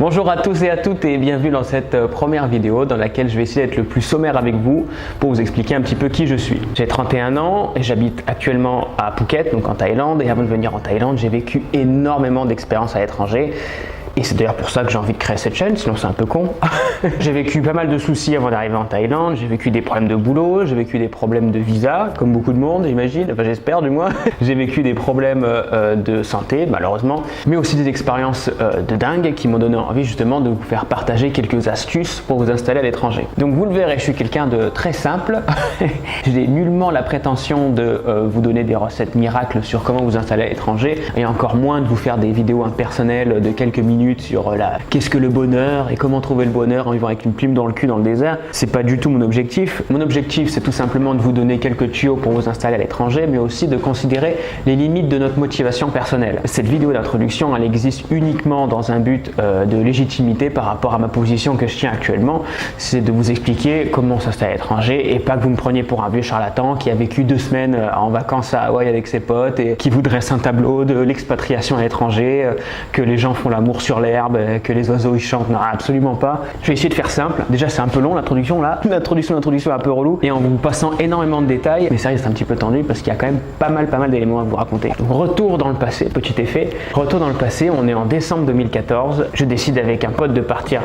Bonjour à tous et à toutes et bienvenue dans cette première vidéo dans laquelle je vais essayer d'être le plus sommaire avec vous pour vous expliquer un petit peu qui je suis. J'ai 31 ans et j'habite actuellement à Phuket, donc en Thaïlande, et avant de venir en Thaïlande, j'ai vécu énormément d'expériences à l'étranger. Et c'est d'ailleurs pour ça que j'ai envie de créer cette chaîne, sinon c'est un peu con. J'ai vécu pas mal de soucis avant d'arriver en Thaïlande, j'ai vécu des problèmes de boulot, j'ai vécu des problèmes de visa, comme beaucoup de monde j'imagine, enfin j'espère du moins. J'ai vécu des problèmes de santé malheureusement, mais aussi des expériences de dingue qui m'ont donné envie justement de vous faire partager quelques astuces pour vous installer à l'étranger. Donc vous le verrez, je suis quelqu'un de très simple. Je n'ai nullement la prétention de vous donner des recettes miracles sur comment vous installer à l'étranger, et encore moins de vous faire des vidéos impersonnelles de quelques minutes sur qu'est-ce que le bonheur et comment trouver le bonheur en vivant avec une plume dans le cul dans le désert. C'est pas du tout mon objectif. Mon objectif, c'est tout simplement de vous donner quelques tuyaux pour vous installer à l'étranger, mais aussi de considérer les limites de notre motivation personnelle. Cette vidéo d'introduction, elle existe uniquement dans un but de légitimité par rapport à ma position que je tiens actuellement. C'est de vous expliquer comment s'installer à l'étranger et pas que vous me preniez pour un vieux charlatan qui a vécu 2 semaines en vacances à Hawaï avec ses potes et qui vous dresse un tableau de l'expatriation à l'étranger, que les gens font l'amour sur l'herbe, que les oiseaux ils chantent. Non, absolument pas. Je vais essayer de faire simple. Déjà c'est un peu long l'introduction là, l'introduction un peu relou, et en vous passant énormément de détails, mais ça reste un petit peu tendu parce qu'il y a quand même pas mal d'éléments à vous raconter. Donc, retour dans le passé, petit effet. Retour dans le passé, on est en décembre 2014. Je décide avec un pote de partir.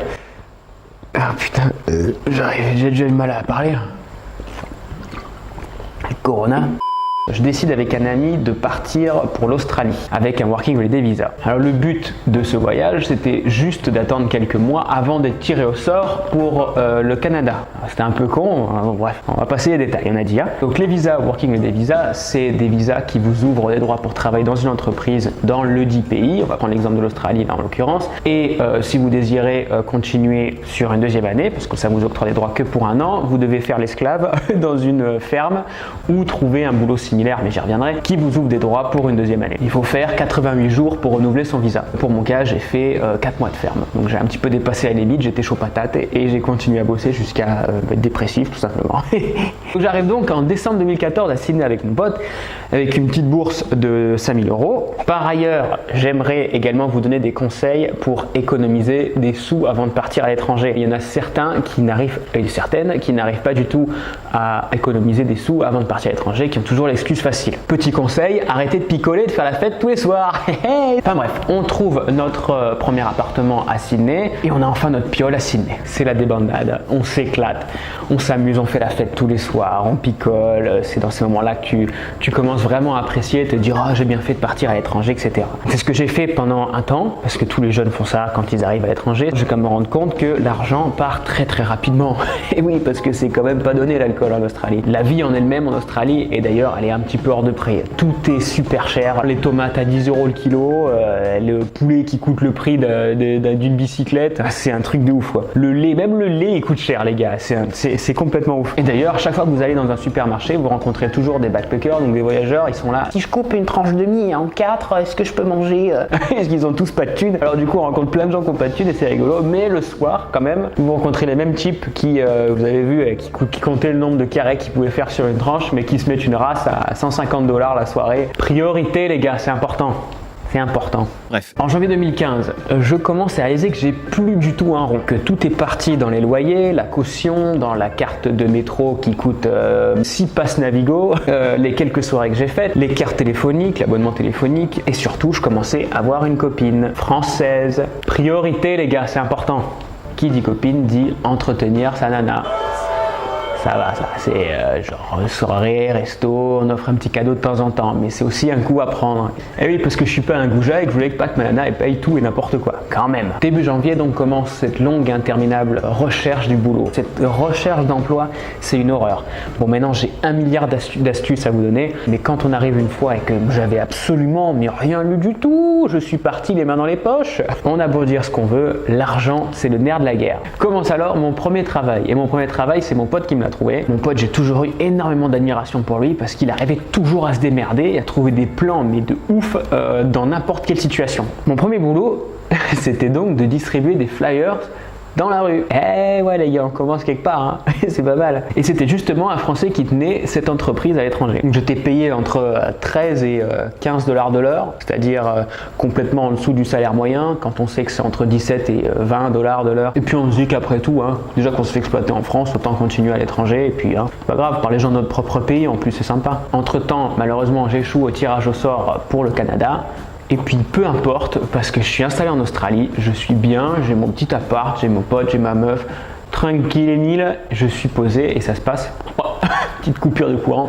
Ah putain, j'ai déjà eu mal à parler. Corona. Je décide avec un ami de partir pour l'Australie avec un Working Holiday Visa. Alors le but de ce voyage, c'était juste d'attendre quelques mois avant d'être tiré au sort pour le Canada. C'était un peu con, hein, bref, on va passer les détails, on a dit. Hein. Donc les visas Working Holiday Visa, c'est des visas qui vous ouvrent des droits pour travailler dans une entreprise dans le dit pays. On va prendre l'exemple de l'Australie là en l'occurrence. Et si vous désirez continuer sur une deuxième année, parce que ça vous octroie des droits que pour 1 an, vous devez faire l'esclave dans une ferme ou trouver un boulot similaire, mais j'y reviendrai, qui vous ouvre des droits pour une deuxième année. Il faut faire 88 jours pour renouveler son visa. Pour mon cas, j'ai fait 4 mois de ferme. Donc j'ai un petit peu dépassé la limite, j'étais chaud patate et j'ai continué à bosser jusqu'à être dépressif tout simplement. J'arrive donc en décembre 2014 à Sydney avec mon pote, avec une petite bourse de 5000 €. Par ailleurs, j'aimerais également vous donner des conseils pour économiser des sous avant de partir à l'étranger. Il y en a certains qui n'arrivent, et certaines qui n'arrivent pas du tout à économiser des sous avant de partir à l'étranger, qui ont toujours l'excuse facile. Petit conseil, arrêtez de picoler, de faire la fête tous les soirs. Enfin bref, on trouve notre premier appartement à Sydney et on a enfin notre piole à Sydney. C'est la débandade, on s'éclate, on s'amuse, on fait la fête tous les soirs, on picole. C'est dans ces moments-là que tu commences vraiment à apprécier et te dire ah, j'ai bien fait de partir à l'étranger, etc. C'est ce que j'ai fait pendant un temps, parce que tous les jeunes font ça quand ils arrivent à l'étranger. Je vais quand même me rendre compte que l'argent part très rapidement. Et oui, parce que c'est quand même pas donné l'alcool en Australie. La vie en elle-même en Australie, et d'ailleurs elle est un petit peu hors de prix. Tout est super cher. Les tomates à 10 € le kilo, le poulet qui coûte le prix d'une bicyclette, c'est un truc de ouf quoi. Le lait, même le lait il coûte cher les gars, c'est complètement ouf. Et d'ailleurs, chaque fois que vous allez dans un supermarché, vous rencontrez toujours des backpackers, donc des voyageurs, ils sont là. Si je coupe une tranche de mie en 4, est-ce que je peux manger? Est-ce qu'ils ont tous pas de thunes? Alors du coup, on rencontre plein de gens qui ont pas de thunes et c'est rigolo, mais le soir quand même, vous rencontrez les mêmes types qui, vous avez vu, qui comptaient le nombre de carrés qu'ils pouvaient faire sur une tranche, mais qui se mettent une race à 150 $ la soirée. Priorité les gars, c'est important. C'est important. Bref. En janvier 2015, je commence à réaliser que j'ai plus du tout un rond, que tout est parti dans les loyers, la caution, dans la carte de métro qui coûte 6 passes Navigo, les quelques soirées que j'ai faites, les cartes téléphoniques, l'abonnement téléphonique, et surtout je commençais à avoir une copine française. Priorité les gars, c'est important. Qui dit copine dit entretenir sa nana. Ça va, ça, c'est genre soirée, resto, on offre un petit cadeau de temps en temps, mais c'est aussi un coup à prendre. Et oui, parce que je suis pas un goujat et que je voulais pas que ma nana elle paye tout et n'importe quoi, quand même. Début janvier donc commence cette longue et interminable recherche du boulot. Cette recherche d'emploi, c'est une horreur. Bon, maintenant j'ai 1 milliard d'astuces à vous donner, mais quand on arrive une fois et que j'avais absolument mais rien lu du tout, je suis parti les mains dans les poches. On a beau dire ce qu'on veut, l'argent c'est le nerf de la guerre. Commence alors mon premier travail, et mon premier travail c'est mon pote qui me l'a trouvé. Mon pote, j'ai toujours eu énormément d'admiration pour lui parce qu'il arrivait toujours à se démerder et à trouver des plans mais de ouf dans n'importe quelle situation. Mon premier boulot, c'était donc de distribuer des flyers dans la rue. Eh ouais les gars, on commence quelque part, hein. C'est pas mal. Et c'était justement un Français qui tenait cette entreprise à l'étranger. Donc j'étais payé entre 13 et 15 dollars de l'heure, c'est-à-dire complètement en dessous du salaire moyen, quand on sait que c'est entre 17 et 20 dollars de l'heure. Et puis on se dit qu'après tout, hein, déjà qu'on se fait exploiter en France, autant continuer à l'étranger. Et puis, hein, c'est pas grave, par les gens de notre propre pays, en plus c'est sympa. Entre-temps, malheureusement, j'échoue au tirage au sort pour le Canada. Et puis peu importe, parce que je suis installé en Australie, je suis bien, j'ai mon petit appart, j'ai mon pote, j'ai ma meuf, tranquille et mille, je suis posé et ça se passe. Petite coupure de courant,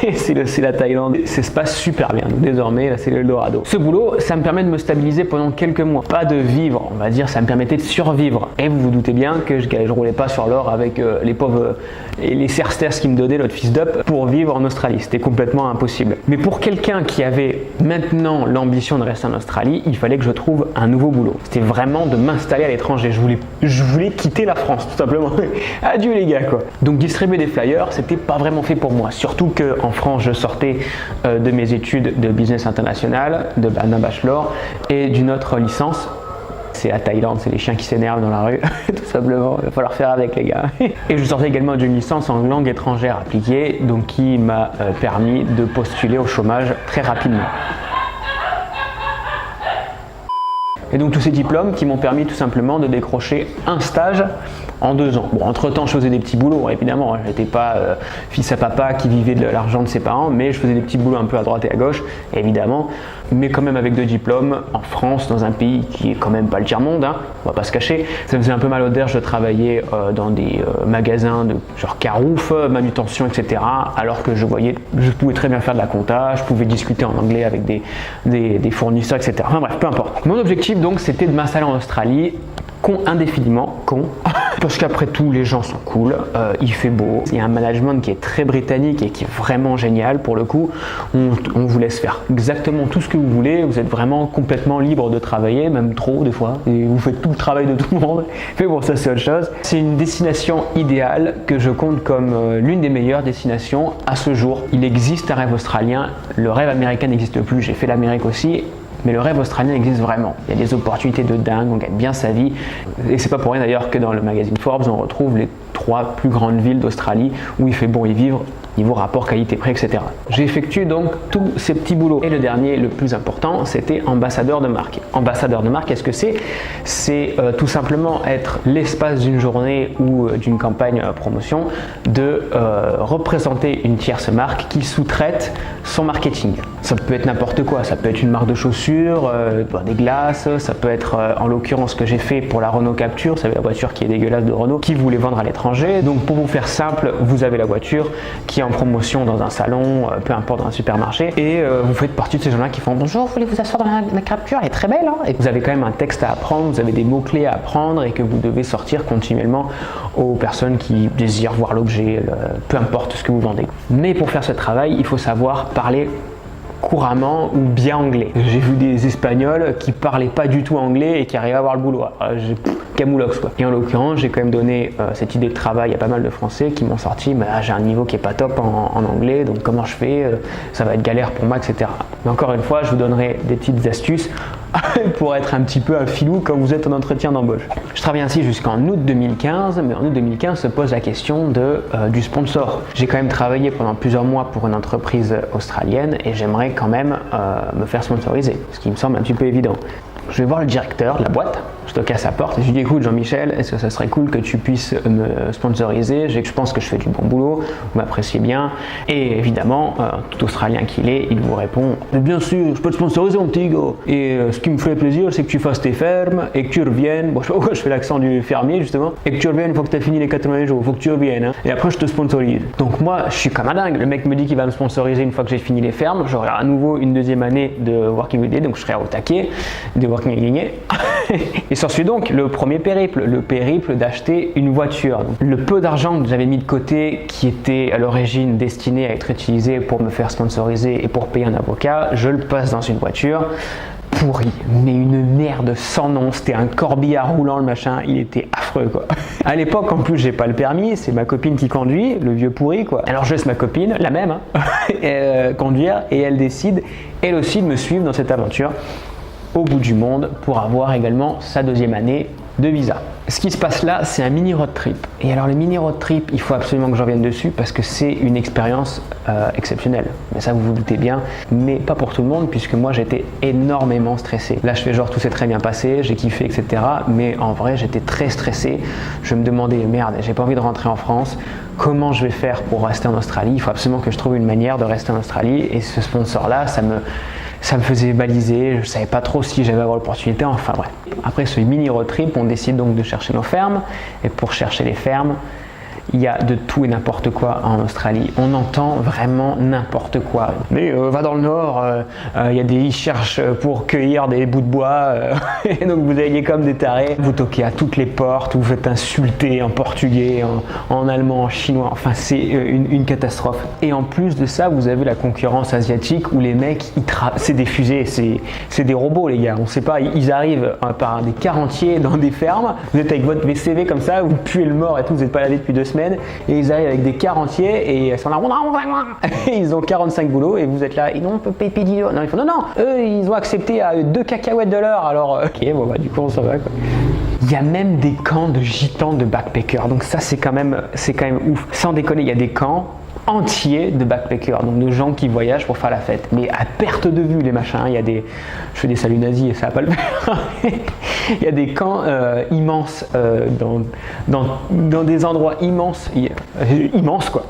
et c'est la Thaïlande. Ça se passe super bien. Donc, désormais, là, c'est l'Eldorado. Ce boulot, ça me permet de me stabiliser pendant quelques mois. Pas de vivre, on va dire, ça me permettait de survivre. Et vous vous doutez bien que je roulais pas sur l'or avec les pauvres et les sersters qui me donnaient notre fils d'up pour vivre en Australie. C'était complètement impossible. Mais pour quelqu'un qui avait maintenant l'ambition de rester en Australie, il fallait que je trouve un nouveau boulot. C'était vraiment de m'installer à l'étranger. Je voulais quitter la France, tout simplement. Adieu les gars, quoi. Donc distribuer des flyers, c'était pas vraiment fait pour moi. Surtout qu'en France, je sortais de mes études de business international, d'un bachelor et d'une autre licence. C'est la Thaïlande, c'est les chiens qui s'énervent dans la rue, tout simplement, il va falloir faire avec les gars. Et je sortais également d'une licence en langue étrangère appliquée, donc qui m'a permis de postuler au chômage très rapidement. Et donc tous ces diplômes qui m'ont permis tout simplement de décrocher un stage en 2 ans. Bon, entre-temps, je faisais des petits boulots, évidemment. Je n'étais pas fils à papa qui vivait de l'argent de ses parents, mais je faisais des petits boulots un peu à droite et à gauche, évidemment. Mais quand même avec 2 diplômes, en France, dans un pays qui est quand même pas le tiers-monde, hein, on va pas se cacher. Ça me faisait un peu mal au derge de travailler dans des magasins de genre Carouf, manutention, etc. Alors que je pouvais très bien faire de la compta, je pouvais discuter en anglais avec des fournisseurs, etc. Enfin bref, peu importe. Mon objectif donc, c'était de m'installer en Australie, indéfiniment, parce qu'après tout les gens sont cool, il fait beau, il y a un management qui est très britannique et qui est vraiment génial pour le coup. On vous laisse faire exactement tout ce que vous voulez, vous êtes vraiment complètement libre de travailler, même trop des fois, et vous faites tout le travail de tout le monde, mais bon, ça c'est autre chose. C'est une destination idéale que je compte comme l'une des meilleures destinations à ce jour. Il existe un rêve australien, le rêve américain n'existe plus, j'ai fait l'Amérique aussi. Mais le rêve australien existe vraiment. Il y a des opportunités de dingue, on gagne bien sa vie. Et c'est pas pour rien d'ailleurs que dans le magazine Forbes, on retrouve les 3 plus grandes villes d'Australie où il fait bon y vivre, niveau rapport qualité-prix, etc. J'ai effectué donc tous ces petits boulots. Et le dernier, le plus important, c'était ambassadeur de marque. Ambassadeur de marque, qu'est-ce que c'est? C'est tout simplement être l'espace d'une journée ou d'une campagne promotion de représenter une tierce marque qui sous-traite son marketing. Ça peut être n'importe quoi, ça peut être une marque de chaussures, des glaces, ça peut être en l'occurrence ce que j'ai fait pour la Renault Capture, vous savez la voiture qui est dégueulasse de Renault, qui voulait vendre à l'étranger. Donc pour vous faire simple, vous avez la voiture qui est en promotion dans un salon, peu importe, dans un supermarché, et vous faites partie de ces gens-là qui font bonjour, vous voulez vous asseoir dans la Capture, elle est très belle, hein, et vous avez quand même un texte à apprendre, vous avez des mots-clés à apprendre et que vous devez sortir continuellement aux personnes qui désirent voir l'objet, peu importe ce que vous vendez. Mais pour faire ce travail, il faut savoir parler couramment ou bien anglais. J'ai vu des Espagnols qui parlaient pas du tout anglais et qui arrivaient à avoir le boulot. Camoulox quoi. Et en l'occurrence, j'ai quand même donné cette idée de travail à pas mal de Français qui m'ont sorti j'ai un niveau qui est pas top en anglais, donc comment je fais, ça va être galère pour moi, etc. Mais encore une fois, je vous donnerai des petites astuces pour être un petit peu un filou quand vous êtes en entretien d'embauche. Je travaille ainsi jusqu'en août 2015, mais en août 2015 se pose la question du sponsor. J'ai quand même travaillé pendant plusieurs mois pour une entreprise australienne et j'aimerais quand même me faire sponsoriser, ce qui me semble un petit peu évident. Je vais voir le directeur de la boîte, je toque à sa porte et je lui dis écoute Jean-Michel, est-ce que ça serait cool que tu puisses me sponsoriser, je pense que je fais du bon boulot, vous m'appréciez bien. Et évidemment, tout Australien qu'il est, il vous répond mais bien sûr, je peux te sponsoriser mon petit gars. Et ce qui me ferait plaisir, c'est que tu fasses tes fermes et que tu reviennes, bon je sais pas pourquoi je fais l'accent du fermier justement, et que tu reviennes une fois que tu as fini les 80 jours, il faut que tu reviennes, hein, et après je te sponsorise. Donc moi je suis comme un dingue, le mec me dit qu'il va me sponsoriser une fois que j'ai fini les fermes, j'aurai à nouveau une deuxième année de Working Holiday, donc je serai au taquet de Working Holiday. Et s'ensuit donc le premier périple, le périple d'acheter une voiture. Donc, le peu d'argent que j'avais mis de côté, qui était à l'origine destiné à être utilisé pour me faire sponsoriser et pour payer un avocat, je le passe dans une voiture pourri, mais une merde sans nom, c'était un corbillard roulant le machin, il était affreux quoi. À l'époque en plus j'ai pas le permis, c'est ma copine qui conduit, le vieux pourri quoi. Alors je laisse ma copine, la même, conduire et elle décide elle aussi de me suivre dans cette aventure au bout du monde pour avoir également sa deuxième année de visa. Ce qui se passe là, c'est un mini road trip. Et alors le mini road trip, il faut absolument que je revienne dessus parce que c'est une expérience exceptionnelle. Mais ça, vous vous doutez bien, mais pas pour tout le monde puisque moi j'étais énormément stressé. Là, je fais genre tout s'est très bien passé, j'ai kiffé, etc. Mais en vrai, j'étais très stressé. Je me demandais, merde, j'ai pas envie de rentrer en France. Comment je vais faire pour rester en Australie? Il faut absolument que je trouve une manière de rester en Australie. Et ce sponsor-là, ça me faisait baliser, je ne savais pas trop si j'allais avoir l'opportunité, enfin bref. Après ce mini road trip, on décide donc de chercher nos fermes. Et pour chercher les fermes, il y a de tout et n'importe quoi en Australie. On entend vraiment n'importe quoi. Mais va dans le nord, il y a ils cherchent pour cueillir des bouts de bois. Et donc vous alliez comme des tarés. Vous toquez à toutes les portes, vous faites insulter en portugais, en allemand, en chinois. Enfin, c'est une catastrophe. Et en plus de ça, vous avez la concurrence asiatique où les mecs, c'est des fusées, c'est des robots les gars. On sait pas, ils arrivent par des quarts entiers dans des fermes. Vous êtes avec votre VCV comme ça, vous puez le mort et tout, vous n'êtes pas lavé depuis 2 semaines. Et ils arrivent avec des quarts entiers et ils sont là, ils ont 45 boulots et vous êtes là, ils n'ont pas payé d'idée. Non, ils font non, eux ils ont accepté à 2 cacahuètes de l'heure, alors ok, bon bah du coup on s'en va quoi. Il y a même des camps de gitans de backpackers, donc ça c'est quand même ouf. Sans déconner, il y a des camps entiers de backpackers, donc de gens qui voyagent pour faire la fête, mais à perte de vue les machins. Il y a je fais des saluts nazis et ça va pas le faire. Il y a des camps immenses dans des endroits immenses quoi.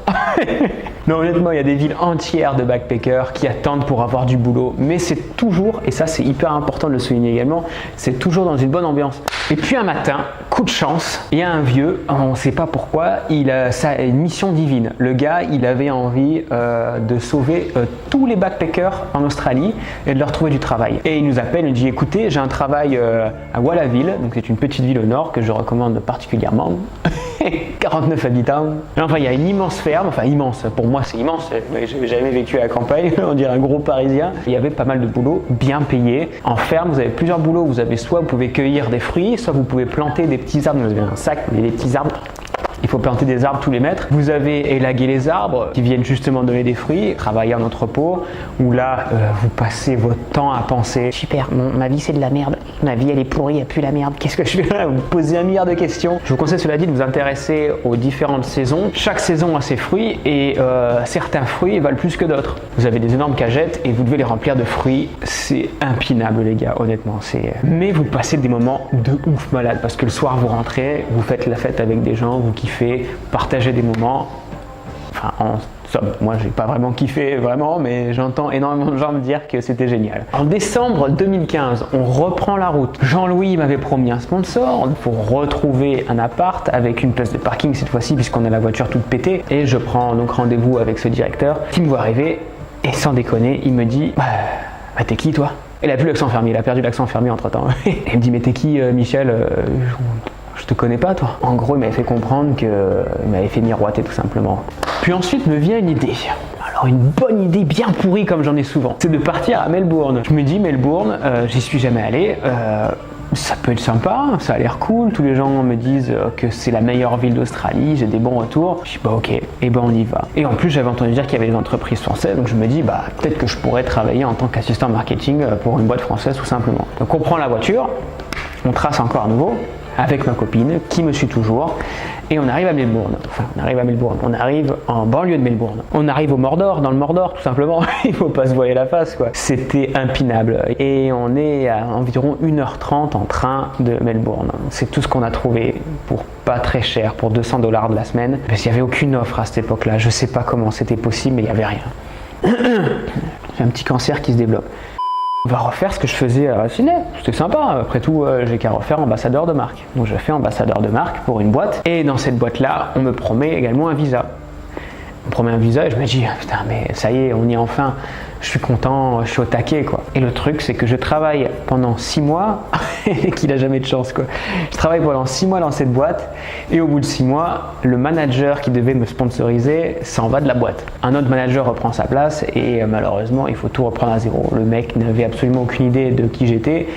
Non, honnêtement, il y a des villes entières de backpackers qui attendent pour avoir du boulot, mais c'est toujours, et ça c'est hyper important de le souligner également, c'est toujours dans une bonne ambiance. Et puis un matin, coup de chance, il y a un vieux, on ne sait pas pourquoi, ça a une mission divine. Le gars, il avait envie de sauver tous les backpackers en Australie et de leur trouver du travail. Et il nous appelle, il nous dit écoutez, j'ai un travail à Wallaville, donc c'est une petite ville au nord que je recommande particulièrement. 49 habitants. Enfin, il y a une immense ferme, enfin immense, pour moi c'est immense, mais j'ai jamais vécu à la campagne, on dirait un gros parisien. Il y avait pas mal de boulot, bien payé. En ferme, vous avez plusieurs boulots, vous pouvez cueillir des fruits, soit vous pouvez planter des petits arbres, vous avez un sac, vous avez des petits arbres. Il faut planter des arbres tous les mètres. Vous avez élagué les arbres qui viennent justement donner des fruits, travailler en entrepôt, où là, vous passez votre temps à penser super, ma vie c'est de la merde, ma vie elle est pourrie, elle pue la merde, qu'est-ce que je fais là? Vous posez un milliard de questions. Je vous conseille cela dit de vous intéresser aux différentes saisons. Chaque saison a ses fruits et certains fruits valent plus que d'autres. Vous avez des énormes cagettes et vous devez les remplir de fruits. C'est impinable les gars, honnêtement. Mais vous passez des moments de ouf malade parce que le soir vous rentrez, vous faites la fête avec des gens, vous kiffez, partager des moments. Enfin, en somme, moi j'ai pas vraiment kiffé vraiment, mais j'entends énormément de gens me dire que c'était génial. En décembre 2015, on reprend la route. Jean-Louis m'avait promis un sponsor pour retrouver un appart avec une place de parking cette fois-ci puisqu'on a la voiture toute pétée. Et je prends donc rendez-vous avec ce directeur qui me voit arriver et sans déconner, il me dit bah t'es qui toi? Il a plus l'accent fermé, il a perdu l'accent fermé entre temps. Il me dit mais t'es qui Michel? Je te connais pas toi. En gros, il m'avait fait comprendre qu'il m'avait fait miroiter tout simplement. Puis ensuite me vient une idée. Alors une bonne idée bien pourrie comme j'en ai souvent, c'est de partir à Melbourne. Je me dis Melbourne, j'y suis jamais allé. Ça peut être sympa, ça a l'air cool, tous les gens me disent que c'est la meilleure ville d'Australie, j'ai des bons retours. Je dis bah ok, et ben on y va. Et en plus j'avais entendu dire qu'il y avait des entreprises françaises, donc je me dis bah peut-être que je pourrais travailler en tant qu'assistant marketing pour une boîte française tout simplement. Donc on prend la voiture, on trace encore à nouveau avec ma copine qui me suit toujours et on arrive à Melbourne. Enfin, on arrive en banlieue de Melbourne. On arrive au Mordor, dans le Mordor tout simplement. Il faut pas se voiler la face quoi. C'était impinable et on est à environ 1h30 en train de Melbourne. C'est tout ce qu'on a trouvé pour pas très cher, pour $200 de la semaine. Parce qu'il n'y avait aucune offre à cette époque-là. Je sais pas comment c'était possible, mais il n'y avait rien. J'ai un petit cancer qui se développe. On va refaire ce que je faisais à Sydney, c'était sympa, après tout j'ai qu'à refaire ambassadeur de marque. Donc je fais ambassadeur de marque pour une boîte et dans cette boîte là on me promet également un visa. On me promet un visa et je me dis putain mais ça y est on y est enfin, je suis content, je suis au taquet quoi. Et le truc c'est que je travaille pendant 6 mois et qu'il a jamais de chance quoi. Je travaille pendant 6 mois dans cette boîte et au bout de 6 mois le manager qui devait me sponsoriser s'en va de la boîte. Un autre manager reprend sa place et malheureusement il faut tout reprendre à zéro. Le mec n'avait absolument aucune idée de qui j'étais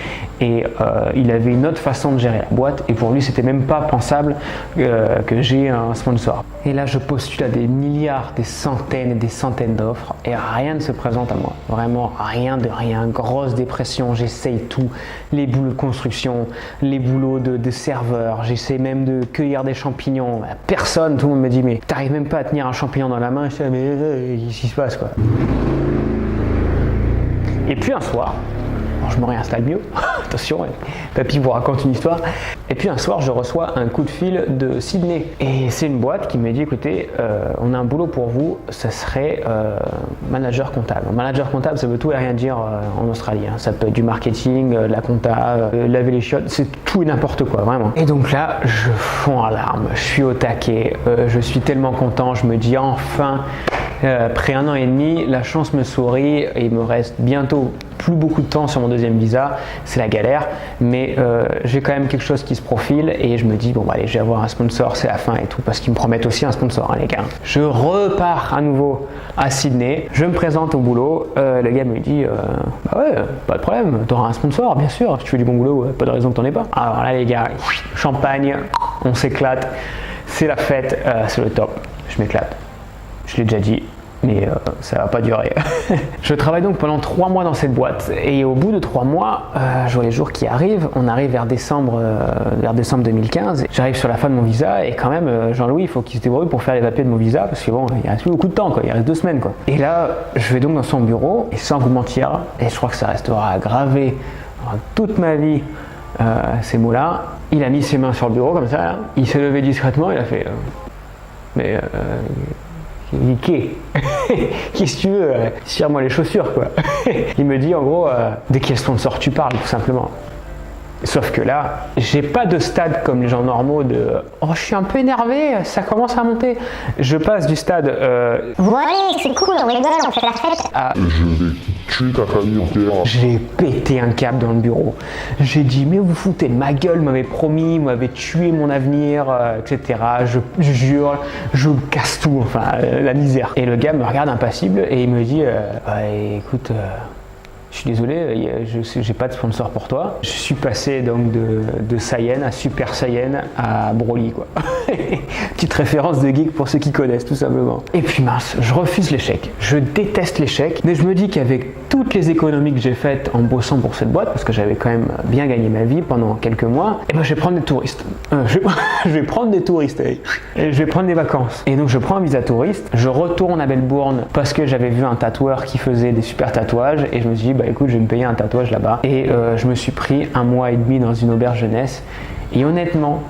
et il avait une autre façon de gérer la boîte et pour lui c'était même pas pensable que j'ai un sponsor. Et là je postule à des milliards, des centaines et des centaines d'offres et rien ne se présente à moi. Vraiment rien de rien, grosse dépression, j'essaye tout, les boulots construction, les boulots de serveur, j'essaie même de cueillir des champignons. Personne, tout le monde me dit mais t'arrives même pas à tenir un champignon dans la main. Je dis mais qu'est-ce qui se passe quoi. Et puis un soir, je me réinstalle mieux, attention, papy vous raconte une histoire. Et puis un soir, je reçois un coup de fil de Sydney. Et c'est une boîte qui me dit, écoutez, on a un boulot pour vous, ça serait manager comptable. Manager comptable, ça veut tout et rien dire en Australie. Hein. Ça peut être du marketing, de la compta, laver les chiottes, c'est tout et n'importe quoi, vraiment. Et donc là, je fonds en larmes, je suis au taquet, je suis tellement content, je me dis enfin, après 1 an et demi, la chance me sourit et il me reste bientôt plus beaucoup de temps sur mon deuxième visa, c'est la galère, mais j'ai quand même quelque chose qui se profile et je me dis bon bah allez, je vais avoir un sponsor, c'est la fin et tout, parce qu'ils me promettent aussi un sponsor hein, les gars. Je repars à nouveau à Sydney, je me présente au boulot, le gars me dit bah ouais, pas de problème, t'auras un sponsor bien sûr, si tu fais du bon boulot, pas de raison que t'en aies pas. Alors là les gars, champagne, on s'éclate, c'est la fête, c'est le top, je m'éclate, je l'ai déjà dit. Mais ça va pas durer. Je travaille donc pendant 3 mois dans cette boîte et au bout de 3 mois, je vois les jours qui arrivent, on arrive vers décembre 2015, j'arrive sur la fin de mon visa et quand même Jean-Louis il faut qu'il se débrouille pour faire les papiers de mon visa parce que bon il reste plus beaucoup de temps quoi, il reste 2 semaines quoi. Et là je vais donc dans son bureau et sans vous mentir, et je crois que ça restera gravé dans toute ma vie ces mots là, il a mis ses mains sur le bureau comme ça, là. Il s'est levé discrètement, il a fait qu'est-ce que tu veux, tire-moi les chaussures quoi. Il me dit en gros de quel sponsor tu parles tout simplement. Sauf que là, j'ai pas de stade comme les gens normaux de oh je suis un peu énervé, ça commence à monter. Je passe du stade ouais c'est cool, on rigole, on fait la fête. Je vais tuer ta famille entière. J'ai pété un câble dans le bureau. J'ai dit mais vous foutez de ma gueule, vous m'avez promis, vous m'avez tué mon avenir, etc. Je jure, je casse tout, enfin la misère. Et le gars me regarde impassible et il me dit écoute. Je suis désolé, j'ai pas de sponsor pour toi. Je suis passé donc de Saiyan à Super Saiyan à Broly quoi. Petite référence de geek pour ceux qui connaissent tout simplement. Et puis mince, je refuse l'échec. Je déteste l'échec, mais je me dis qu'avec toutes les économies que j'ai faites en bossant pour cette boîte, parce que j'avais quand même bien gagné ma vie pendant quelques mois, et ben je vais prendre des touristes. Je vais prendre des touristes, et je vais prendre des vacances. Et donc je prends un visa touriste, je retourne à Melbourne parce que j'avais vu un tatoueur qui faisait des super tatouages et je me suis dit écoute, je vais me payer un tatouage là-bas. Et je me suis pris 1 mois et demi dans une auberge jeunesse. Et honnêtement,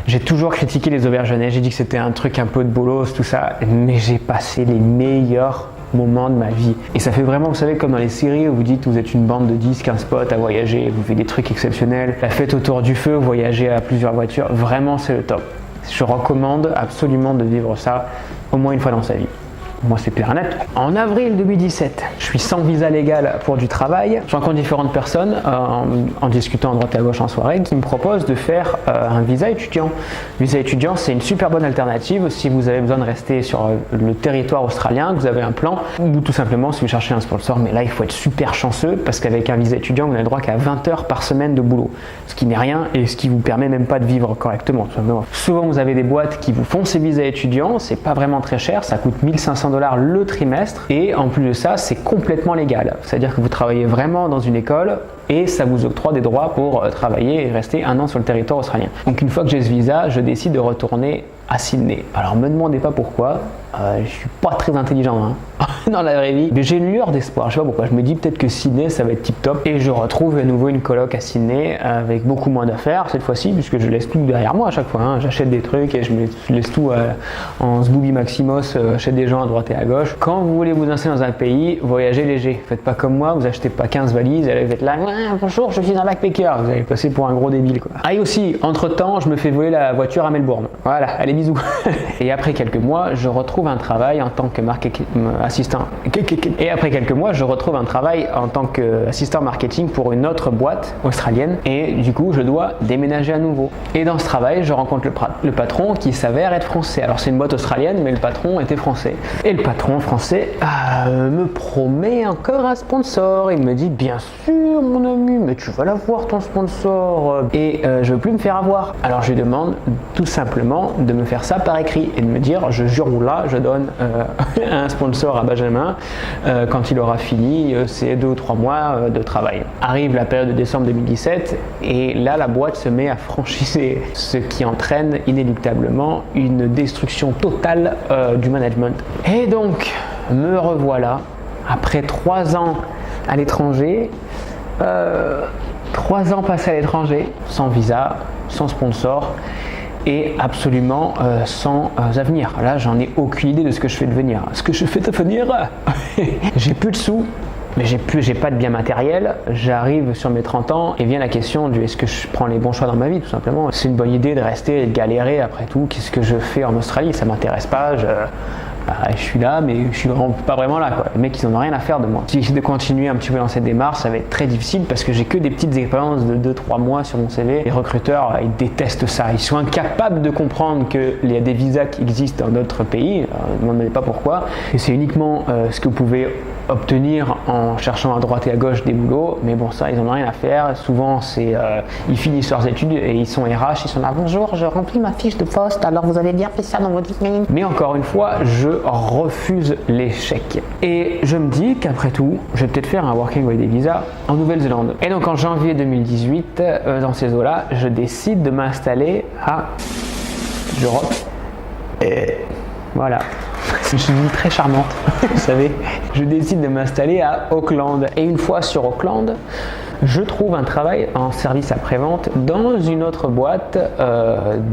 j'ai toujours critiqué les auberges jeunesse. J'ai dit que c'était un truc un peu de bolos, tout ça. Mais j'ai passé les meilleurs moments de ma vie. Et ça fait vraiment, vous savez, comme dans les séries où vous dites que vous êtes une bande de 10-15 potes à voyager, vous faites des trucs exceptionnels. La fête autour du feu, voyager à plusieurs voitures. Vraiment, c'est le top. Je recommande absolument de vivre ça au moins une fois dans sa vie. Moi, c'est clair et net. En avril 2017, je suis sans visa légal pour du travail. Je rencontre différentes personnes en discutant à droite et à gauche en soirée qui me proposent de faire un visa étudiant. Visa étudiant, c'est une super bonne alternative si vous avez besoin de rester sur le territoire australien, que vous avez un plan, ou tout simplement si vous cherchez un sponsor. Mais là, il faut être super chanceux parce qu'avec un visa étudiant, vous n'avez droit qu'à 20 heures par semaine de boulot. Ce qui n'est rien et ce qui vous permet même pas de vivre correctement. Tout simplement. Souvent, vous avez des boîtes qui vous font ces visas étudiants. C'est pas vraiment très cher. Ça coûte 1500 $ le trimestre et en plus de ça c'est complètement légal, c'est-à-dire que vous travaillez vraiment dans une école et ça vous octroie des droits pour travailler et rester 1 an sur le territoire australien. Donc une fois que j'ai ce visa, je décide de retourner à Sydney. Alors me demandez pas pourquoi, je suis pas très intelligent hein, dans la vraie vie, mais j'ai une lueur d'espoir, je sais pas pourquoi, je me dis peut-être que Sydney ça va être tip top et je retrouve à nouveau une coloc à Sydney avec beaucoup moins d'affaires cette fois-ci puisque je laisse tout derrière moi à chaque fois, hein. J'achète des trucs et je laisse tout en Sbooby Maximos, j'achète des gens à droite et à gauche. Quand vous voulez vous installer dans un pays, voyagez léger, faites pas comme moi, vous achetez pas 15 valises, allez vous êtes là, bonjour je suis un backpacker, vous allez passer pour un gros débile quoi. Ah et aussi, entre temps je me fais voler la voiture à Melbourne, voilà, allez bisous. Et après quelques mois, je retrouve un travail en tant que assistant. Et après quelques mois, je retrouve un travail en tant qu'assistant marketing pour une autre boîte australienne. Et du coup, je dois déménager à nouveau. Et dans ce travail, je rencontre le patron qui s'avère être français. Alors c'est une boîte australienne, mais le patron était français. Et le patron français me promet encore un sponsor. Il me dit, bien sûr mon ami, mais tu vas l'avoir ton sponsor. Et je veux plus me faire avoir. Alors je lui demande tout simplement de me me faire ça par écrit et de me dire je jure ou là je donne un sponsor à Benjamin quand il aura fini ses 2 ou 3 mois de travail. Arrive la période de décembre 2017 et là la boîte se met à franchiser, ce qui entraîne inéluctablement une destruction totale du management. Et donc me revoilà après 3 ans à l'étranger, 3 ans passés à l'étranger, sans visa, sans sponsor et absolument sans avenir. Là, j'en ai aucune idée de ce que je fais devenir. Ce que je fais devenir, j'ai plus de sous, mais j'ai pas de bien matériel. J'arrive sur mes 30 ans et vient la question du est-ce que je prends les bons choix dans ma vie, tout simplement. C'est une bonne idée de rester et de galérer après tout. Qu'est-ce que je fais en Australie? Ça m'intéresse pas. Je suis là, mais je suis pas vraiment là, quoi. Les mecs, ils en ont rien à faire de moi. Si j'essaie de continuer un petit peu dans cette démarche, ça va être très difficile parce que j'ai que des petites expériences de 2-3 mois sur mon CV. Les recruteurs, ils détestent ça. Ils sont incapables de comprendre qu'il y a des visas qui existent dans d'autres pays. Ne me demandez pas pourquoi. Et c'est uniquement ce que vous pouvez obtenir en cherchant à droite et à gauche des boulots, mais bon, ça ils en ont rien à faire. Souvent ils finissent leurs études et ils sont RH, ils sont là, bonjour, je remplis ma fiche de poste, alors vous avez bien fait ça dans votre vie. Mais encore une fois, je refuse l'échec et je me dis qu'après tout je vais peut-être faire un working holiday visa en Nouvelle-Zélande. Et donc en janvier 2018, dans ces eaux là, je décide de m'installer à Europe et voilà. C'est une ville très charmante, vous savez. Je décide de m'installer à Auckland. Et une fois sur Auckland, je trouve un travail en service après-vente dans une autre boîte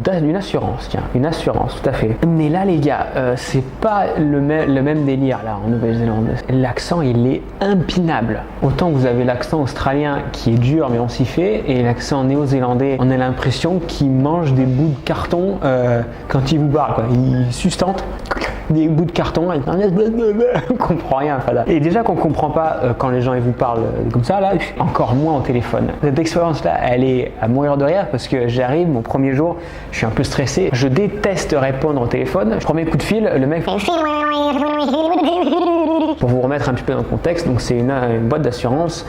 d'une assurance. Tiens, une assurance, tout à fait. Mais là, les gars, c'est pas le même délire là en Nouvelle-Zélande. L'accent, il est impinable. Autant vous avez l'accent australien qui est dur, mais on s'y fait, et l'accent néo-zélandais, on a l'impression qu'il mange des bouts de carton quand il vous parle, quoi. Il sustente des bouts de carton, on comprend rien. Enfin, et déjà qu'on comprend pas quand les gens ils vous parlent comme ça, là, encore moins au téléphone. Cette expérience-là, elle est à mourir de rire parce que j'arrive, mon premier jour, je suis un peu stressé, je déteste répondre au téléphone. Premier coup de fil, le mec. Pour vous remettre un petit peu dans le contexte, donc c'est une boîte d'assurance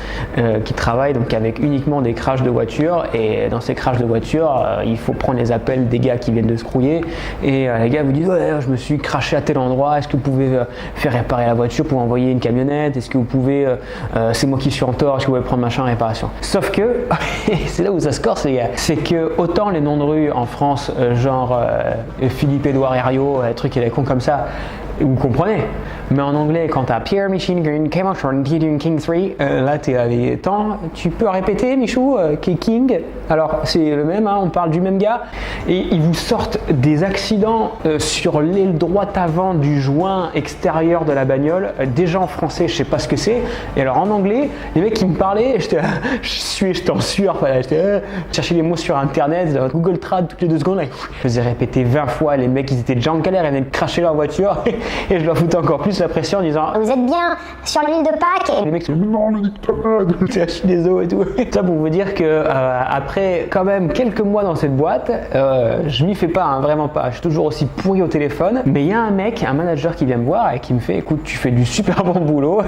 qui travaille donc avec uniquement des crashs de voitures et dans ces crashs de voitures, il faut prendre les appels des gars qui viennent de se crouiller et les gars vous disent ouais, je me suis crashé à tel endroit, est-ce que vous pouvez faire réparer la voiture pour envoyer une camionnette, est-ce que vous pouvez c'est moi qui suis en tort, est-ce que vous pouvez prendre machin réparation. Sauf que c'est là où ça se corse les gars, c'est que autant les noms de rue en France genre Philippe Édouard Herriot, trucs et les cons comme ça, vous comprenez, mais en anglais quand t'as Pierre Machine Gun came out from King 3, là t'es allé temps, tu peux répéter Michou, qui est King, alors c'est le même, hein, on parle du même gars et ils vous sortent des accidents sur l'aile droite avant du joint extérieur de la bagnole, déjà en français je sais pas ce que c'est, et alors en anglais les mecs qui me parlaient, j'étais en sueur, voilà, j'étais chercher les mots sur internet, Google Trad toutes les 2 secondes, là, je faisais répéter 20 fois, les mecs ils étaient déjà en galère, ils venaient de cracher leur voiture et je leur foutais encore plus la pression en disant vous êtes bien sur l'île de Pâques et les mecs Non, le dictateur. j'ai acheté des os et tout. Ça pour vous dire que après quand même quelques mois dans cette boîte, je m'y fais pas, hein, vraiment pas. Je suis toujours aussi pourri au téléphone. Mais il y a un mec, un manager qui vient me voir et qui me fait écoute, tu fais du super bon boulot,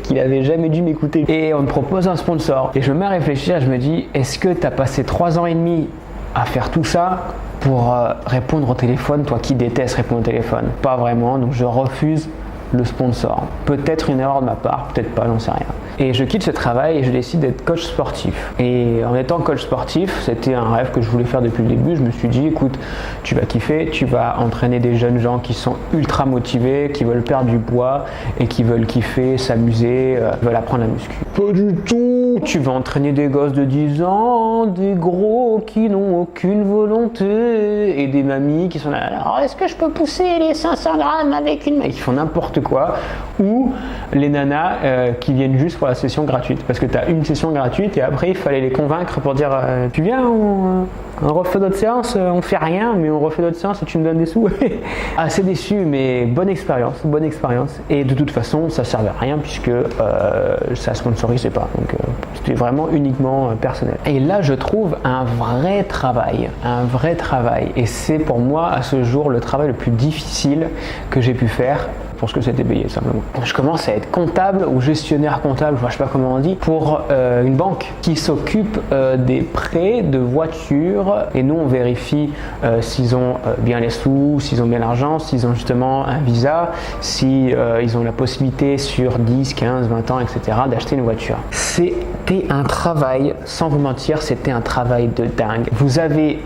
qu'il avait jamais dû m'écouter. Et on me propose un sponsor. Et je me mets à réfléchir, je me dis est-ce que tu as passé 3 ans et demi à faire tout ça pour répondre au téléphone, toi qui détestes répondre au téléphone? Pas vraiment, donc je refuse le sponsor. Peut-être une erreur de ma part, peut-être pas, j'en sais rien. Et je quitte ce travail et je décide d'être coach sportif. Et en étant coach sportif, c'était un rêve que je voulais faire depuis le début. Je me suis dit, écoute, tu vas kiffer, tu vas entraîner des jeunes gens qui sont ultra motivés, qui veulent perdre du poids et qui veulent kiffer, s'amuser, veulent apprendre la muscu. Pas du tout. Tu vas entraîner des gosses de 10 ans, des gros qui n'ont aucune volonté et des mamies qui sont là. Alors, est-ce que je peux pousser les 500 grammes avec une mec qui font n'importe quoi, ou les nanas qui viennent juste pour la session gratuite parce que tu as une session gratuite et après il fallait les convaincre pour dire tu viens, on refait d'autres séances, on fait rien mais on refait d'autres séances et tu me donnes des sous. Assez déçu, mais bonne expérience et de toute façon ça servait à rien puisque ça sponsorisait pas, donc c'était vraiment uniquement personnel. Et là je trouve un vrai travail et c'est pour moi à ce jour le travail le plus difficile que j'ai pu faire pour ce que c'était payé simplement. Je commence à être comptable ou gestionnaire comptable, je sais pas comment on dit, pour une banque qui s'occupe des prêts de voitures et nous on vérifie s'ils ont bien les sous, s'ils ont bien l'argent, s'ils ont justement un visa, si ils ont la possibilité sur 10, 15, 20 ans, etc. d'acheter une voiture. C'était un travail, sans vous mentir, c'était un travail de dingue. Vous avez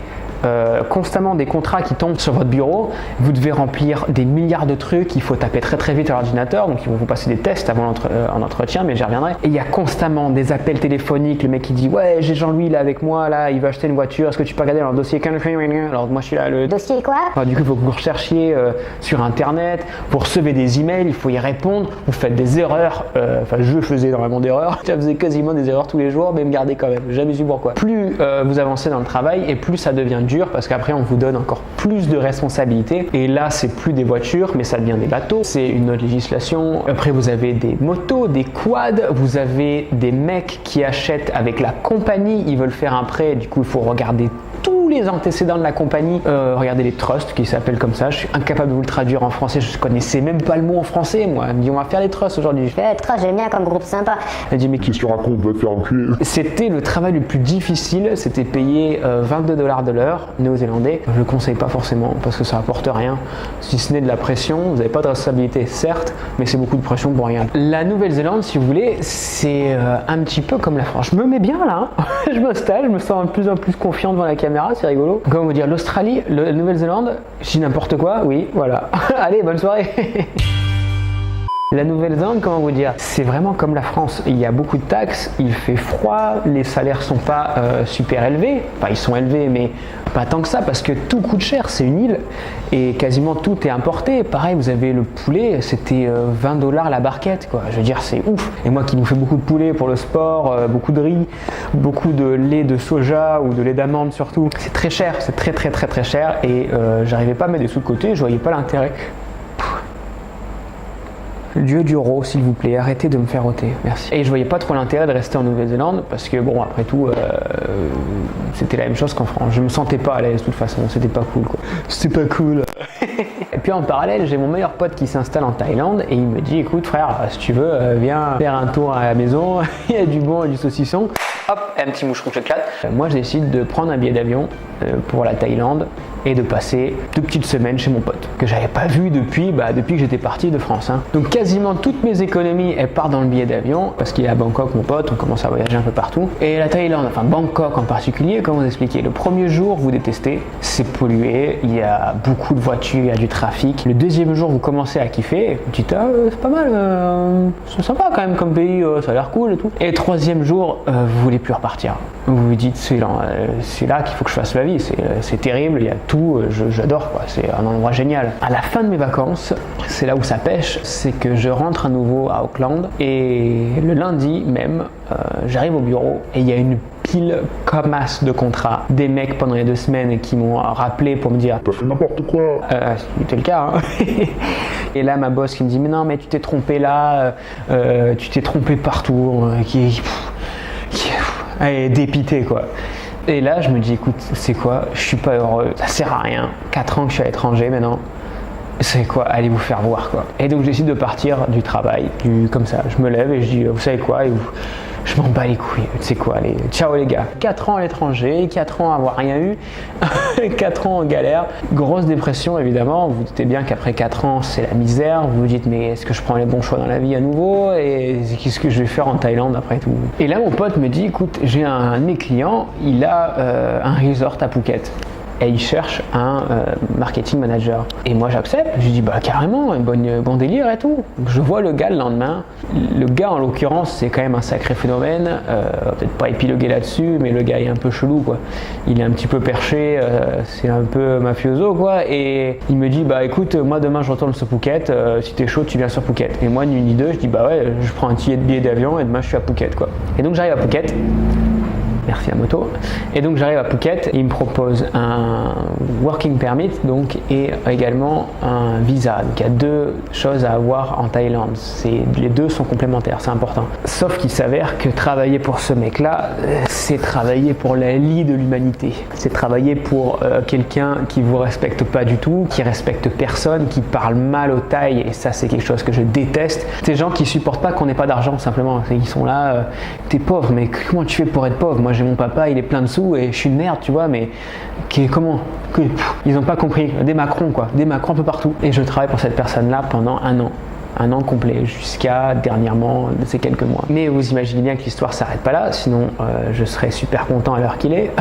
constamment des contrats qui tombent sur votre bureau, vous devez remplir des milliards de trucs, il faut taper très très vite à l'ordinateur, donc ils vont vous passer des tests avant en entretien, mais j'y reviendrai. Et il y a constamment des appels téléphoniques, le mec qui dit ouais j'ai Jean-Louis là avec moi, là il veut acheter une voiture, est-ce que tu peux regarder dans le dossier? Alors moi je suis là, le Dossier quoi? Alors, du coup il faut que vous recherchiez sur internet, vous recevez des emails, il faut y répondre, vous faites des erreurs, enfin je faisais énormément d'erreurs, je faisais quasiment des erreurs tous les jours, mais me gardez quand même, j'ai jamais su pourquoi. Plus vous avancez dans le travail et plus ça devient dur parce qu'après on vous donne encore plus de responsabilités et là c'est plus des voitures mais ça devient des bateaux, c'est une autre législation. Après vous avez des motos, des quads, vous avez des mecs qui achètent avec la compagnie, ils veulent faire un prêt, du coup il faut regarder tous les antécédents de la compagnie, regardez les trusts qui s'appellent comme ça, je suis incapable de vous le traduire en français, je connaissais même pas le mot en français moi, elle me dit on va faire les trusts aujourd'hui. Trust, j'aime bien comme groupe sympa. Elle dit mais Qu'est-ce que tu racontes? Va te faire enculer. C'était le travail le plus difficile, c'était payé 22 $ de l'heure, néo-zélandais. Je ne le conseille pas forcément parce que ça apporte rien, si ce n'est de la pression, vous n'avez pas de responsabilité certes, mais c'est beaucoup de pression pour rien. La Nouvelle-Zélande, si vous voulez, c'est un petit peu comme la France. Je me mets bien là, hein. Je m'installe, je me sens de plus en plus confiant devant la caméra, c'est rigolo. Comment vous dire, l'Australie, la Nouvelle-Zélande, je dis n'importe quoi, oui, voilà. Allez, bonne soirée. La Nouvelle-Zélande, comment vous dire, c'est vraiment comme la France. Il y a beaucoup de taxes, il fait froid, les salaires sont pas super élevés. Enfin, ils sont élevés, mais pas tant que ça, parce que tout coûte cher. C'est une île et quasiment tout est importé. Pareil, vous avez le poulet, c'était 20 $ la barquette, quoi. Je veux dire, c'est ouf. Et moi qui nous fais beaucoup de poulet pour le sport, beaucoup de riz, beaucoup de lait de soja ou de lait d'amande surtout, c'est très cher, c'est très très très très cher. Et j'arrivais pas à mettre des sous de côté, je voyais pas l'intérêt. Dieu du euro, s'il vous plaît, arrêtez de me faire ôter, merci. Et je voyais pas trop l'intérêt de rester en Nouvelle-Zélande parce que bon, après tout, c'était la même chose qu'en France. Je me sentais pas à l'aise de toute façon, c'était pas cool quoi. C'était pas cool. Et puis en parallèle, j'ai mon meilleur pote qui s'installe en Thaïlande et il me dit écoute frère, si tu veux, viens faire un tour à la maison, il y a du bon et du saucisson. Hop, un petit moucheron qui éclate. Moi je décide de prendre un billet d'avion pour la Thaïlande et de passer 2 petites semaines chez mon pote que j'avais pas vu depuis que j'étais parti de France. Donc quasiment toutes mes économies elles partent dans le billet d'avion parce qu'il est à Bangkok mon pote, on commence à voyager un peu partout. Et la Thaïlande, enfin Bangkok en particulier, comment vous expliquer, le premier jour vous détestez, c'est pollué, il y a beaucoup de voitures, il y a du trafic. Le deuxième jour vous commencez à kiffer, vous dites ah c'est pas mal, c'est sympa quand même comme pays, ça a l'air cool et tout. Et le troisième jour vous voulez plus repartir. Vous vous dites c'est là qu'il faut que je fasse ma vie, c'est terrible, il y a tout, j'adore quoi, c'est un endroit génial. À la fin de mes vacances, c'est là où ça pêche, c'est que je rentre à nouveau à Auckland et le lundi même, j'arrive au bureau et il y a une pile comme masse de contrats, des mecs pendant les 2 semaines qui m'ont rappelé pour me dire T'as fait n'importe quoi. c'était le cas hein. Et là ma boss qui me dit mais non mais tu t'es trompé là, tu t'es trompé partout, elle est dépitée quoi. Et là je me dis écoute c'est quoi, je suis pas heureux, ça sert à rien, 4 ans que je suis à l'étranger maintenant, c'est quoi, allez vous faire voir quoi. Et donc je décide de partir du travail, comme ça, je me lève et je dis vous savez quoi, je m'en bats les couilles, tu sais quoi, allez, ciao les gars. 4 ans à l'étranger, 4 ans à avoir rien eu, 4 ans en galère, grosse dépression évidemment, vous doutez bien qu'après 4 ans c'est la misère, vous vous dites mais est-ce que je prends les bons choix dans la vie à nouveau et qu'est-ce que je vais faire en Thaïlande après tout. Et là mon pote me dit écoute, j'ai un de mes clients, il a un resort à Phuket. Et il cherche un marketing manager. Et moi j'accepte, je lui dis bah carrément, bon délire et tout. Je vois le gars le lendemain. Le gars en l'occurrence c'est quand même un sacré phénomène, peut-être pas épiloguer là-dessus, mais le gars est un peu chelou quoi. Il est un petit peu perché, c'est un peu mafioso quoi. Et il me dit bah écoute, moi demain je retourne sur Phuket, si t'es chaud tu viens sur Phuket. Et moi ni une ni deux, je dis bah ouais, je prends un billet d'avion et demain je suis à Phuket quoi. Et donc j'arrive à Phuket. Merci à moto. Et donc j'arrive à Phuket et il me propose un working permit donc, et également un visa. Donc il y a deux choses à avoir en Thaïlande. Les deux sont complémentaires, c'est important. Sauf qu'il s'avère que travailler pour ce mec-là, c'est travailler pour la lie de l'humanité. C'est travailler pour quelqu'un qui vous respecte pas du tout, qui respecte personne, qui parle mal aux Thaïs, et ça c'est quelque chose que je déteste. Ces gens qui supportent pas qu'on n'ait pas d'argent simplement. Ils sont là, t'es pauvre, mais comment tu fais pour être pauvre? Moi j'ai mon papa, il est plein de sous et je suis une merde, tu vois, mais comment? Ils n'ont pas compris. Des Macron quoi, des Macron un peu partout. Et je travaille pour cette personne-là pendant un an complet, jusqu'à dernièrement ces quelques mois. Mais vous imaginez bien que l'histoire s'arrête pas là, sinon je serais super content à l'heure qu'il est.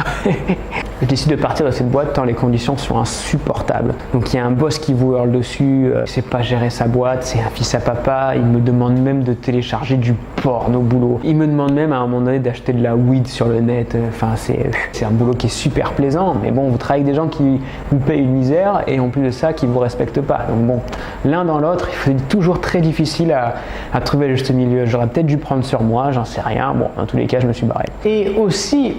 Je décide de partir de cette boîte tant les conditions sont insupportables. Donc il y a un boss qui vous hurle dessus, il sait pas gérer sa boîte, c'est un fils à papa, il me demande même de télécharger du porn au boulot. Il me demande même à un moment donné d'acheter de la weed sur le net. Enfin c'est un boulot qui est super plaisant, mais bon, vous travaillez avec des gens qui vous payent une misère et en plus de ça qui vous respectent pas. Donc bon, l'un dans l'autre, c'est toujours très difficile à trouver le juste milieu. J'aurais peut-être dû prendre sur moi, j'en sais rien. Bon, dans tous les cas, je me suis barré. Et aussi,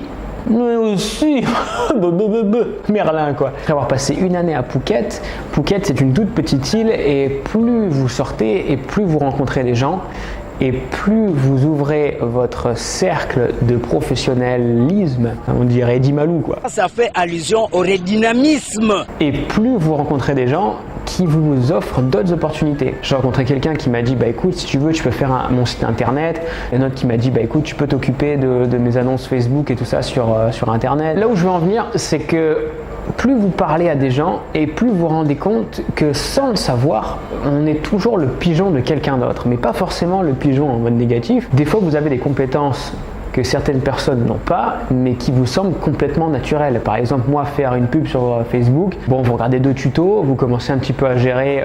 Merlin quoi. Après avoir passé une année à Phuket, c'est une toute petite île et plus vous sortez et plus vous rencontrez des gens et plus vous ouvrez votre cercle de professionnalisme, on dirait Eddie Malou quoi. Ça fait allusion au redynamisme. Et plus vous rencontrez des gens qui vous offrent d'autres opportunités. J'ai rencontré quelqu'un qui m'a dit bah écoute, si tu veux tu peux faire mon site internet. Un autre qui m'a dit bah écoute, tu peux t'occuper de mes annonces Facebook et tout ça sur internet. Là où je veux en venir, c'est que plus vous parlez à des gens et plus vous vous rendez compte que sans le savoir, on est toujours le pigeon de quelqu'un d'autre, mais pas forcément le pigeon en mode négatif. Des fois vous avez des compétences que certaines personnes n'ont pas, mais qui vous semblent complètement naturelles. Par exemple, moi, faire une pub sur Facebook, bon, vous regardez 2 tutos, vous commencez un petit peu à gérer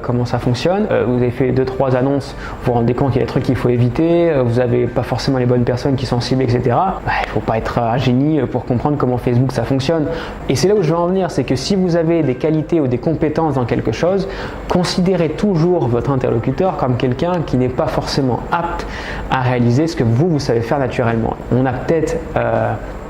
comment ça fonctionne, vous avez fait 2-3 annonces, vous vous rendez compte qu'il y a des trucs qu'il faut éviter, vous n'avez pas forcément les bonnes personnes qui sont ciblées, etc. Il ne faut pas être un génie pour comprendre comment Facebook ça fonctionne. Et c'est là où je veux en venir, c'est que si vous avez des qualités ou des compétences dans quelque chose, considérez toujours votre interlocuteur comme quelqu'un qui n'est pas forcément apte à réaliser ce que vous savez faire naturellement. On a peut-être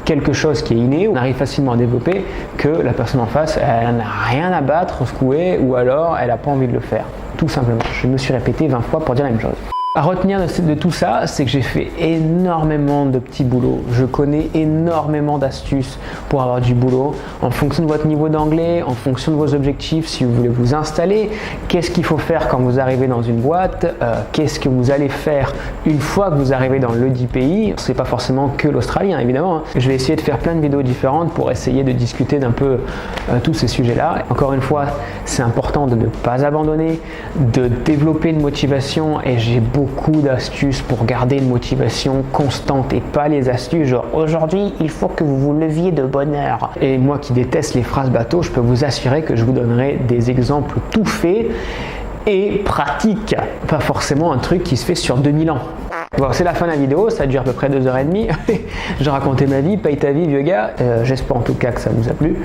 quelque chose qui est inné, on arrive facilement à développer, que la personne en face, elle n'a rien à battre, secouer, ou alors elle n'a pas envie de le faire. Tout simplement. Je me suis répété 20 fois pour dire la même chose. À retenir de tout ça, c'est que j'ai fait énormément de petits boulots. Je connais énormément d'astuces pour avoir du boulot en fonction de votre niveau d'anglais, en fonction de vos objectifs, si vous voulez vous installer, qu'est-ce qu'il faut faire quand vous arrivez dans une boîte, qu'est-ce que vous allez faire une fois que vous arrivez dans le dit pays. C'est pas forcément que l'australien évidemment. Je vais essayer de faire plein de vidéos différentes pour essayer de discuter d'un peu tous ces sujets-là. Encore une fois, c'est important de ne pas abandonner, de développer une motivation et j'ai beaucoup d'astuces pour garder une motivation constante et pas les astuces genre aujourd'hui il faut que vous vous leviez de bonne heure. Et moi qui déteste les phrases bateau, je peux vous assurer que je vous donnerai des exemples tout faits et pratiques, pas forcément un truc qui se fait sur 2000 ans. Bon, c'est la fin de la vidéo, ça dure à peu près 2h30. J'ai raconté ma vie, paye ta vie vieux gars. J'espère en tout cas que ça vous a plu,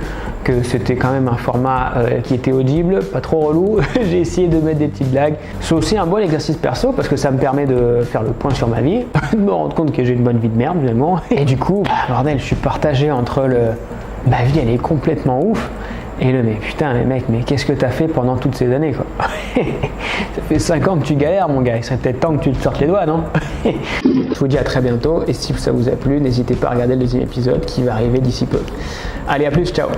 que c'était quand même un format qui était audible, pas trop relou. J'ai essayé de mettre des petites blagues. C'est aussi un bon exercice perso parce que ça me permet de faire le point sur ma vie, de me rendre compte que j'ai une bonne vie de merde finalement. Et du coup, bordel, je suis partagé entre ma vie elle est complètement ouf. Et mais putain, mais mec, mais qu'est-ce que t'as fait pendant toutes ces années quoi? Ça fait 5 ans que tu galères mon gars, il serait peut-être temps que tu te sortes les doigts, non? Je vous dis à très bientôt et si ça vous a plu, n'hésitez pas à regarder le deuxième épisode qui va arriver d'ici peu. Allez, à plus, ciao!